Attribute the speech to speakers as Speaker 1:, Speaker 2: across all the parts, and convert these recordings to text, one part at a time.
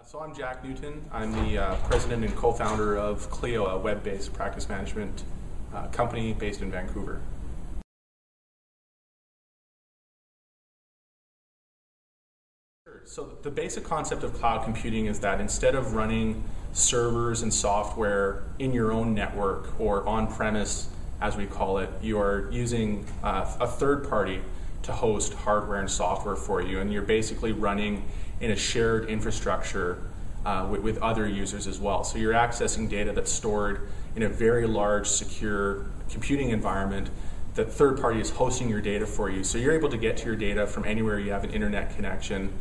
Speaker 1: So I'm Jack Newton. I'm the president and co-founder of Clio, a web-based practice management company based in Vancouver. So the basic concept of cloud computing is that instead of running servers and software in your own network or on-premise, as we call it, you are using a third party to host hardware and software for you, and you're basically running in a shared infrastructure with other users as well. So you're accessing data that's stored in a very large, secure computing environment that third party is hosting your data for you. So you're able to get to your data from anywhere you have an internet connection.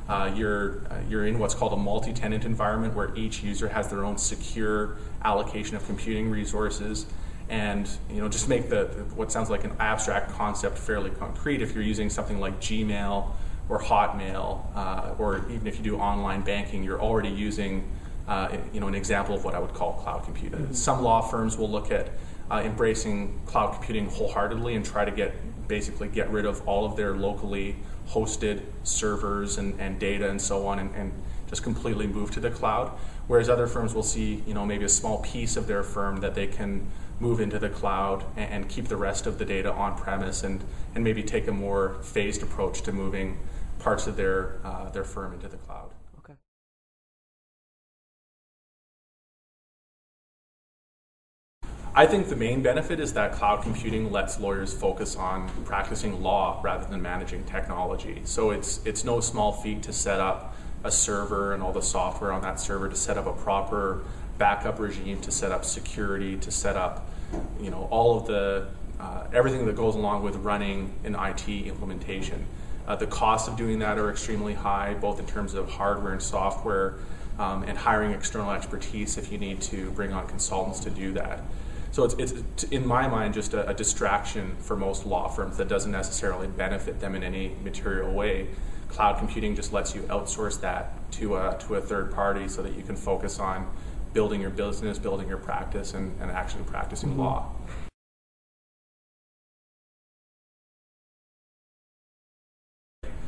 Speaker 1: You're in what's called a multi-tenant environment where each user has their own secure allocation of computing resources. And just make what sounds like an abstract concept fairly concrete. If you're using something like Gmail or Hotmail, or even if you do online banking, you're already using an example of what I would call cloud computing. Mm-hmm. Some law firms will look at embracing cloud computing wholeheartedly and try to basically get rid of all of their locally hosted servers and data and so on, and just completely move to the cloud. Whereas other firms will see maybe a small piece of their firm that they can move into the cloud and keep the rest of the data on premise, and maybe take a more phased approach to moving parts of their firm into the cloud.
Speaker 2: Okay.
Speaker 1: I think the main benefit is that cloud computing lets lawyers focus on practicing law rather than managing technology. So it's no small feat to set up a server and all the software on that server, to set up a proper backup regime, to set up security, to set up all of the everything that goes along with running an IT implementation. The costs of doing that are extremely high, both in terms of hardware and software, and hiring external expertise if you need to bring on consultants to do that. So it's in my mind just a distraction for most law firms that doesn't necessarily benefit them in any material way. Cloud computing just lets you outsource that to a third party so that you can focus on building your business, building your practice, and actually practicing
Speaker 2: Mm-hmm.
Speaker 1: law.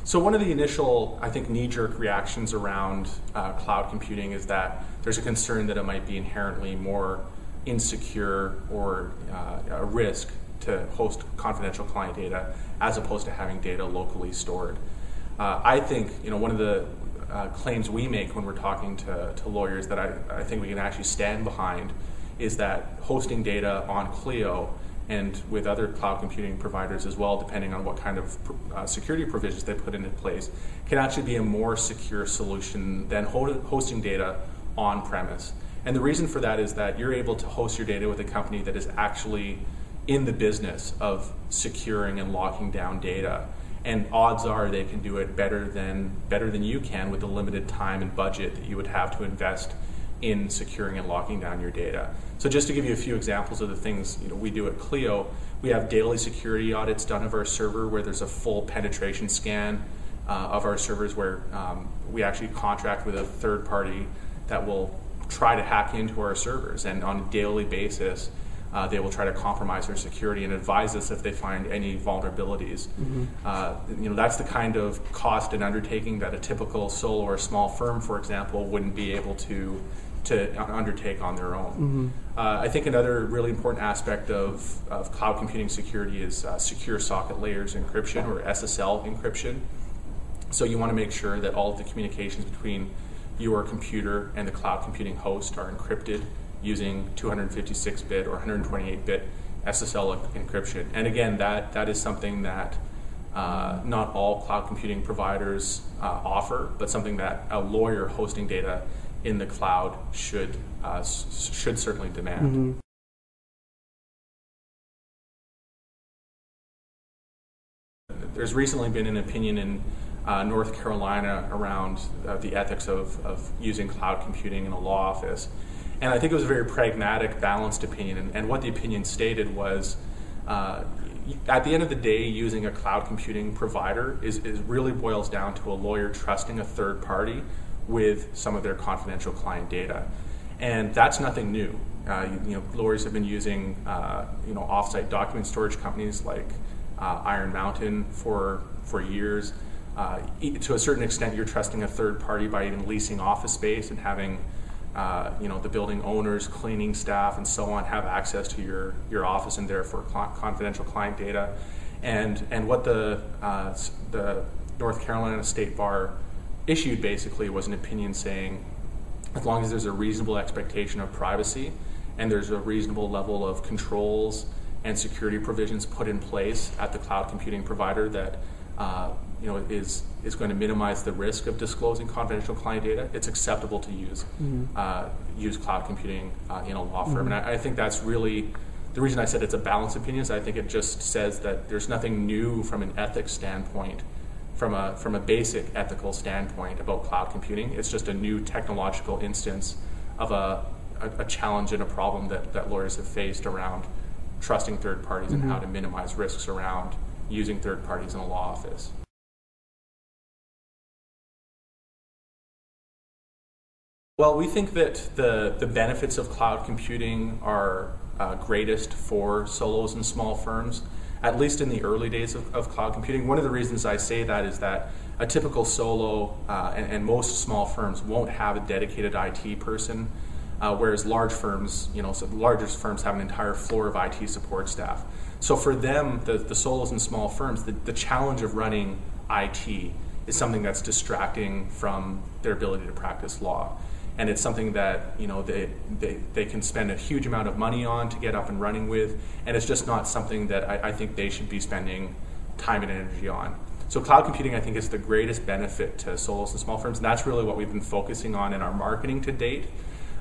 Speaker 1: So one of the initial, I think, knee-jerk reactions around cloud computing is that there's a concern that it might be inherently more insecure or a risk to host confidential client data as opposed to having data locally stored. I think one of the claims we make when we're talking to lawyers that I think we can actually stand behind is that hosting data on Clio and with other cloud computing providers as well, depending on what kind of security provisions they put into place, can actually be a more secure solution than hosting data on premise. And the reason for that is that you're able to host your data with a company that is actually in the business of securing and locking down data. And odds are they can do it better than you can with the limited time and budget that you would have to invest in securing and locking down your data. So just to give you a few examples of the things we do at Clio, we have daily security audits done of our server where there's a full penetration scan of our servers where we actually contract with a third party that will try to hack into our servers, and on a daily basis they will try to compromise our security and advise us if they find any vulnerabilities. Mm-hmm. That's the kind of cost and undertaking that a typical solo or small firm, for example, wouldn't be able to undertake on their own. Mm-hmm. I think another really important aspect of cloud computing security is secure socket layers encryption, or SSL encryption. So you want to make sure that all of the communications between your computer and the cloud computing host are encrypted using 256-bit or 128-bit SSL encryption. And again, that is something that not all cloud computing providers offer, but something that a lawyer hosting data in the cloud should certainly demand. Mm-hmm. There's recently been an opinion in North Carolina around the ethics of using cloud computing in a law office. And I think it was a very pragmatic, balanced opinion. And what the opinion stated was, at the end of the day, using a cloud computing provider is really boils down to a lawyer trusting a third party with some of their confidential client data. And that's nothing new. Lawyers have been using offsite document storage companies like Iron Mountain for years. to a certain extent, you're trusting a third party by even leasing office space and having the building owners, cleaning staff, and so on have access to your office and therefore confidential client data. And what the North Carolina State Bar issued basically was an opinion saying, as long as there's a reasonable expectation of privacy and there's a reasonable level of controls and security provisions put in place at the cloud computing provider that is going to minimize the risk of disclosing confidential client data, it's acceptable to use cloud computing in a law firm. And I think that's really the reason I said it's a balanced opinion. Is I think it just says that there's nothing new from an ethics standpoint, from a basic ethical standpoint about cloud computing. It's just a new technological instance of a challenge and a problem that lawyers have faced around trusting third parties and how to minimize risks around using third parties in a law office. Well, we think that the benefits of cloud computing are greatest for solos and small firms, at least in the early days of cloud computing. One of the reasons I say that is that a typical solo and most small firms won't have a dedicated IT person, whereas large firms, so the largest firms have an entire floor of IT support staff. So for them, the solos and small firms, the challenge of running IT is something that's distracting from their ability to practice law. And it's something that they can spend a huge amount of money on to get up and running with, and it's just not something that I think they should be spending time and energy on. So cloud computing, I think, is the greatest benefit to solos and small firms, and that's really what we've been focusing on in our marketing to date.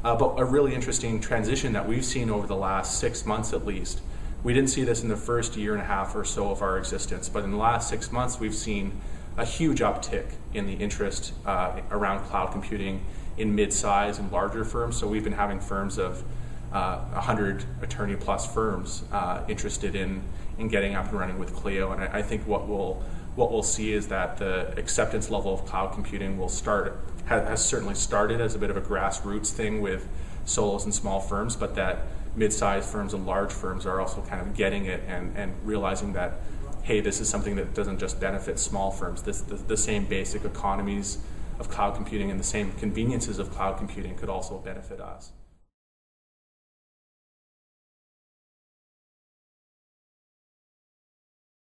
Speaker 1: But a really interesting transition that we've seen over the last 6 months at least. We didn't see this in the first year and a half or so of our existence, but in the last 6 months we've seen a huge uptick in the interest around cloud computing in mid-size and larger firms. So we've been having firms of 100 attorney plus firms interested in getting up and running with Clio. And I think what we'll see is that the acceptance level of cloud computing has certainly started as a bit of a grassroots thing with solos and small firms, but that mid-sized firms and large firms are also kind of getting it and realizing that, hey, this is something that doesn't just benefit small firms. The same basic economies of cloud computing and the same conveniences of cloud computing could also benefit us.